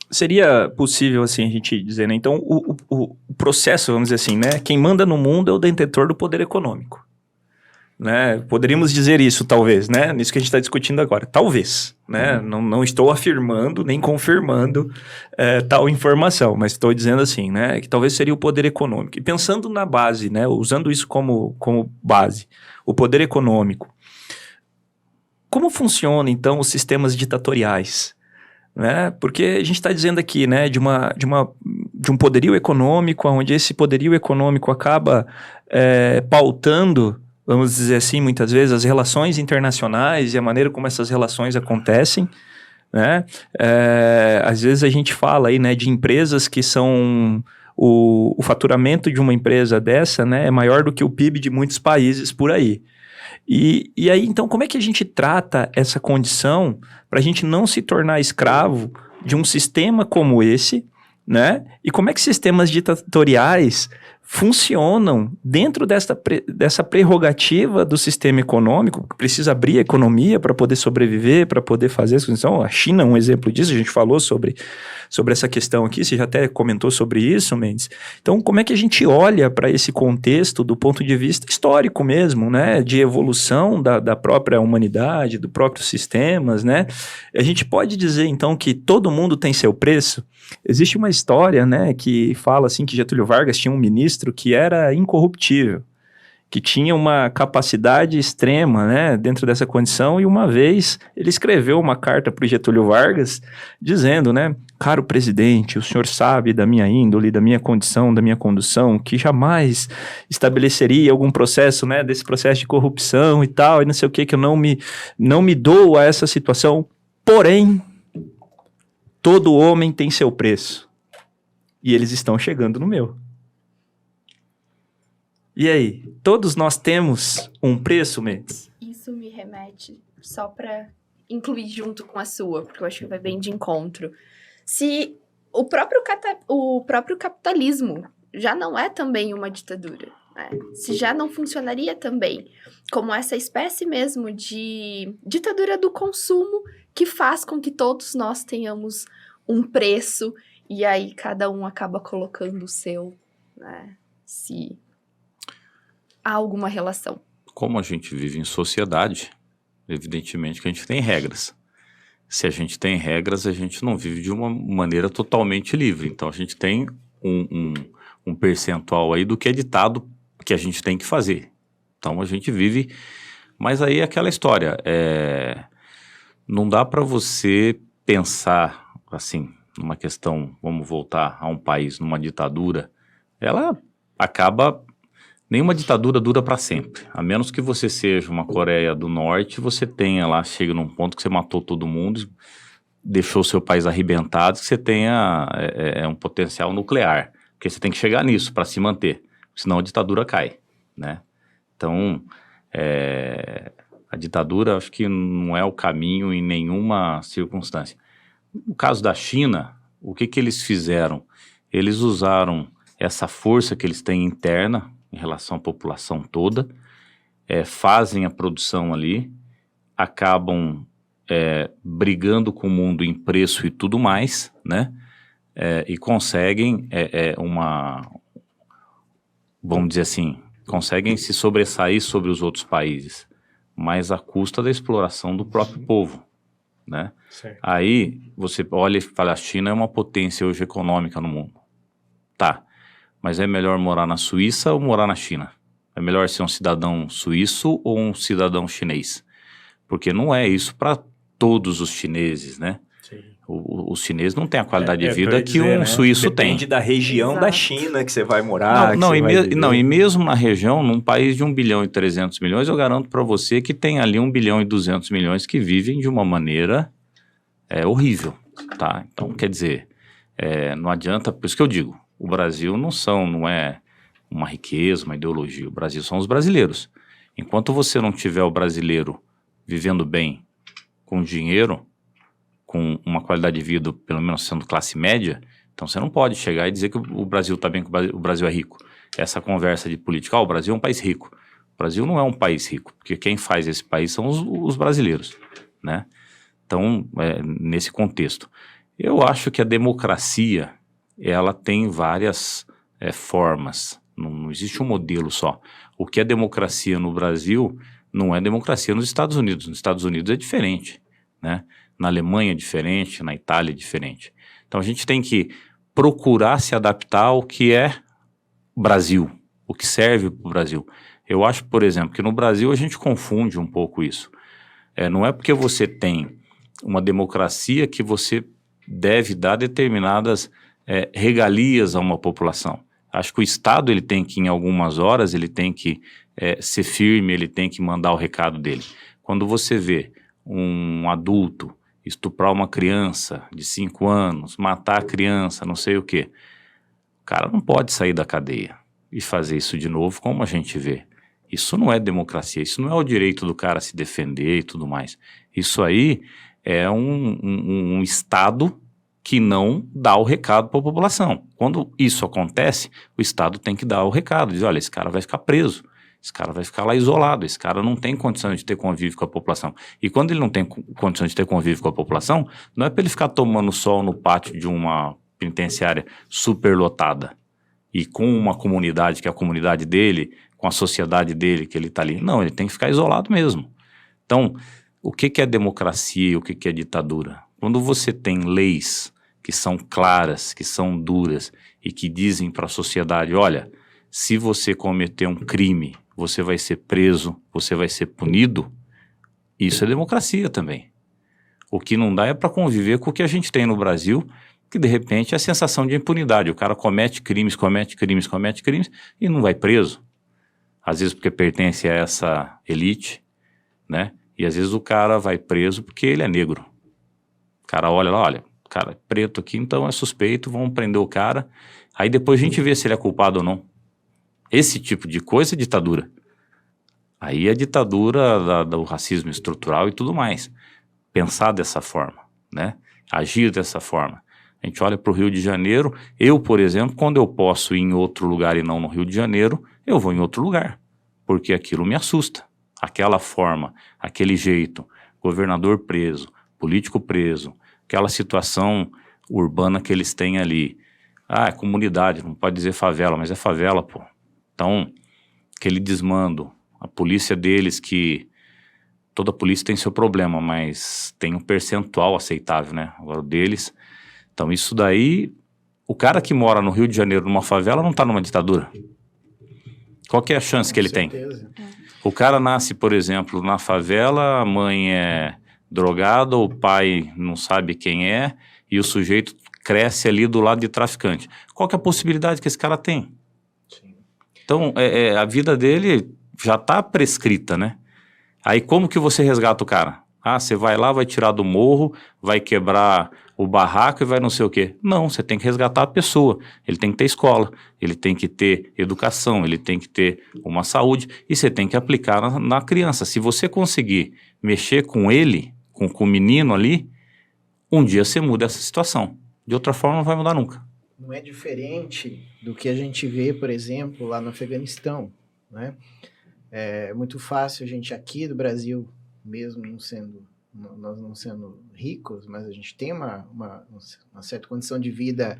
seria possível, assim, a gente dizer, né? Então, o processo, vamos dizer assim, né? Quem manda no mundo é o detentor do poder econômico, né? Poderíamos dizer isso, talvez, né? Nisso que a gente está discutindo agora. Talvez, né? Não estou afirmando nem confirmando tal informação, mas estou dizendo assim, né? Que talvez seria o poder econômico. E pensando na base, né? Usando isso como base, o poder econômico. Como funcionam, então, os sistemas ditatoriais? Né? Porque a gente está dizendo aqui, né, de um poderio econômico, onde esse poderio econômico acaba pautando, vamos dizer assim, muitas vezes, as relações internacionais e a maneira como essas relações acontecem, né? Às vezes a gente fala aí, né, de empresas que são... O faturamento de uma empresa dessa, né, é maior do que o PIB de muitos países por aí. E aí, então, como é que a gente trata essa condição para a gente não se tornar escravo de um sistema como esse, né? E como é que sistemas ditatoriais funcionam dentro dessa prerrogativa do sistema econômico, que precisa abrir a economia para poder sobreviver, para poder fazer as coisas. Então, a China é um exemplo disso, a gente falou sobre essa questão aqui, você já até comentou sobre isso, Mendes. Então, como é que a gente olha para esse contexto do ponto de vista histórico mesmo, né? De evolução da própria humanidade, dos próprios sistemas, né? A gente pode dizer, então, que todo mundo tem seu preço? Existe uma história, né, que fala assim que Getúlio Vargas tinha um ministro que era incorruptível, que tinha uma capacidade extrema, né, dentro dessa condição, e uma vez ele escreveu uma carta para o Getúlio Vargas dizendo, né, caro presidente, o senhor sabe da minha índole, da minha condição, da minha condução, que jamais estabeleceria algum processo, né, desse processo de corrupção e tal, e não sei o que eu não me dou a essa situação, porém, todo homem tem seu preço, e eles estão chegando no meu. E aí, todos nós temos um preço, Mendes? Isso me remete, só para incluir junto com a sua, porque eu acho que vai bem de encontro. Se o próprio capitalismo já não é também uma ditadura, né? Se já não funcionaria também como essa espécie mesmo de ditadura do consumo que faz com que todos nós tenhamos um preço e aí cada um acaba colocando o seu, né? Se há alguma relação. Como a gente vive em sociedade, evidentemente que a gente tem regras. Se a gente tem regras, a gente não vive de uma maneira totalmente livre. Então a gente tem um percentual aí do que é ditado que a gente tem que fazer. Então a gente vive... Mas aí é aquela história, não dá para você pensar assim, numa questão, vamos voltar a um país, numa ditadura, ela acaba... Nenhuma ditadura dura para sempre, a menos que você seja uma Coreia do Norte, você tenha lá, chega num ponto que você matou todo mundo, deixou seu país arrebentado, que você tenha um potencial nuclear, porque você tem que chegar nisso para se manter, senão a ditadura cai, né? Então, a ditadura acho que não é o caminho em nenhuma circunstância. No caso da China, o que eles fizeram? Eles usaram essa força que eles têm interna, em relação à população toda, fazem a produção ali, acabam brigando com o mundo em preço e tudo mais, né? E conseguem vamos dizer assim, conseguem se sobressair sobre os outros países, mas à custa da exploração do próprio povo, né? Certo. Aí você olha e fala, a China é uma potência hoje econômica no mundo. Tá. Mas é melhor morar na Suíça ou morar na China? É melhor ser um cidadão suíço ou um cidadão chinês? Porque não é isso para todos os chineses, né? Sim. Os chineses não têm a qualidade de vida que um suíço tem. Depende da região da China que você vai morar. E mesmo na região, num país de 1 bilhão e 300 milhões, eu garanto para você que tem ali 1 bilhão e 200 milhões que vivem de uma maneira horrível, tá? Então, quer dizer, não adianta, por isso que eu digo, o Brasil não é uma riqueza, uma ideologia. O Brasil são os brasileiros. Enquanto você não tiver o brasileiro vivendo bem, com dinheiro, com uma qualidade de vida, pelo menos sendo classe média, então você não pode chegar e dizer que o Brasil está bem, que o Brasil é rico. Essa conversa de política, o Brasil é um país rico. O Brasil não é um país rico, porque quem faz esse país são os brasileiros, né? Então, nesse contexto. Eu acho que a democracia, ela tem várias formas, não existe um modelo só. O que é democracia no Brasil não é democracia nos Estados Unidos. Nos Estados Unidos é diferente, né? Na Alemanha é diferente, na Itália é diferente. Então a gente tem que procurar se adaptar ao que é Brasil, o que serve para o Brasil. Eu acho, por exemplo, que no Brasil a gente confunde um pouco isso. Não é porque você tem uma democracia que você deve dar determinadas regalias a uma população. Acho que o Estado ele tem que, em algumas horas, ele tem que ser firme, ele tem que mandar o recado dele. Quando você vê um adulto estuprar uma criança de 5 anos, matar a criança, não sei o quê, o cara não pode sair da cadeia e fazer isso de novo, como a gente vê. Isso não é democracia, isso não é o direito do cara se defender e tudo mais. Isso aí é um Estado que não dá o recado para a população. Quando isso acontece, o Estado tem que dar o recado, diz, olha, esse cara vai ficar preso, esse cara vai ficar lá isolado, esse cara não tem condição de ter convívio com a população. E quando ele não tem condição de ter convívio com a população, não é para ele ficar tomando sol no pátio de uma penitenciária superlotada e com uma comunidade, que é a comunidade dele, com a sociedade dele, que ele está ali. Não, ele tem que ficar isolado mesmo. Então, o que é democracia e o que é ditadura? Quando você tem leis que são claras, que são duras e que dizem para a sociedade, olha, se você cometer um crime, você vai ser preso, você vai ser punido, isso é democracia também. O que não dá é para conviver com o que a gente tem no Brasil, que de repente é a sensação de impunidade. O cara comete crimes e não vai preso. Às vezes porque pertence a essa elite, né? E às vezes o cara vai preso porque ele é negro. O cara olha lá, olha, o cara é preto aqui, então é suspeito, vamos prender o cara. Aí depois a gente vê se ele é culpado ou não. Esse tipo de coisa é ditadura. Aí é ditadura do racismo estrutural e tudo mais. Pensar dessa forma, né? Agir dessa forma. A gente olha para o Rio de Janeiro, eu, por exemplo, quando eu posso ir em outro lugar e não no Rio de Janeiro, eu vou em outro lugar, porque aquilo me assusta. Aquela forma, aquele jeito, governador preso, político preso, aquela situação urbana que eles têm ali. Ah, é comunidade, não pode dizer favela, mas é favela, pô. Então, aquele desmando, a polícia deles que... Toda polícia tem seu problema, mas tem um percentual aceitável, né? Agora o deles... Então isso daí, o cara que mora no Rio de Janeiro numa favela não está numa ditadura. Qual que é a chance que ele tem? O cara nasce, por exemplo, na favela, a mãe é drogada, o pai não sabe quem é, e o sujeito cresce ali do lado de traficante. Qual que é a possibilidade que esse cara tem? Sim. Então, a vida dele já está prescrita, né? Aí como que você resgata o cara? Ah, você vai lá, vai tirar do morro, vai quebrar o barraco e vai não sei o quê. Não, você tem que resgatar a pessoa. Ele tem que ter escola, ele tem que ter educação, ele tem que ter uma saúde e você tem que aplicar na criança. Se você conseguir mexer com ele, com o menino ali, um dia você muda essa situação. De outra forma, não vai mudar nunca. Não é diferente do que a gente vê, por exemplo, lá no Afeganistão, né? É muito fácil a gente aqui do Brasil, mesmo nós não sendo ricos, mas a gente tem uma certa condição de vida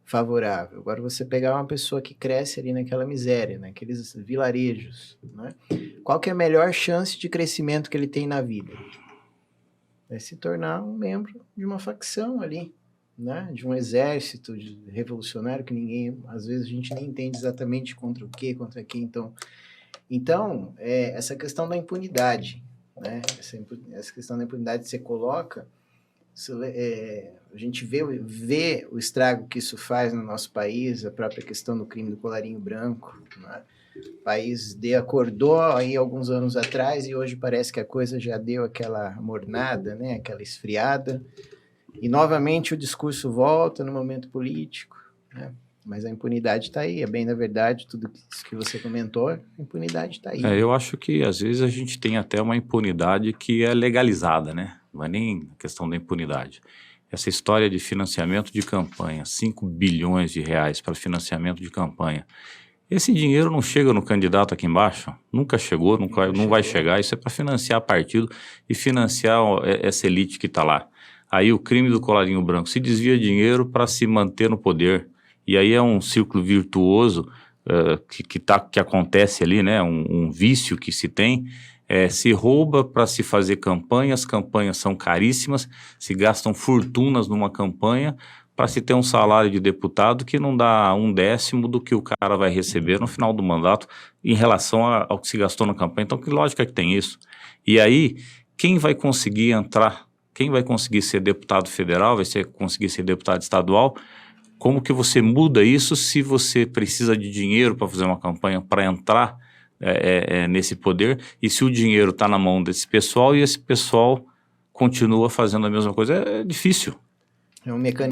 favorável. Agora, você pegar uma pessoa que cresce ali naquela miséria, naqueles vilarejos, né? Qual que é a melhor chance de crescimento que ele tem na vida? É se tornar um membro de uma facção ali, né? De um exército revolucionário que ninguém, às vezes a gente nem entende exatamente contra o quê, contra quem. Então essa questão da impunidade, né? Essa questão da impunidade você coloca, a gente vê o estrago que isso faz no nosso país, a própria questão do crime do colarinho branco, né? O país acordou aí alguns anos atrás e hoje parece que a coisa já deu aquela mornada, né? Aquela esfriada, e novamente o discurso volta no momento político, né? Mas a impunidade está aí, é bem na verdade, tudo isso que você comentou, a impunidade está aí. Eu acho que às vezes a gente tem até uma impunidade que é legalizada, né? Não é nem questão da impunidade. Essa história de financiamento de campanha, 5 bilhões de reais para financiamento de campanha. Esse dinheiro não chega no candidato aqui embaixo, nunca chegou, não vai chegar. Isso é para financiar partido e financiar essa elite que está lá. Aí o crime do colarinho branco se desvia dinheiro para se manter no poder. E aí é um círculo virtuoso que acontece ali, né? Um vício que se tem. Se rouba para se fazer campanhas são caríssimas, se gastam fortunas numa campanha para se ter um salário de deputado que não dá 1/10 do que o cara vai receber no final do mandato em relação ao que se gastou na campanha. Então, que lógica que tem isso? E aí, quem vai conseguir entrar, quem vai conseguir ser deputado federal, conseguir ser deputado estadual? Como que você muda isso se você precisa de dinheiro para fazer uma campanha, para entrar nesse poder, e se o dinheiro está na mão desse pessoal e esse pessoal continua fazendo a mesma coisa? É difícil. É um mecanismo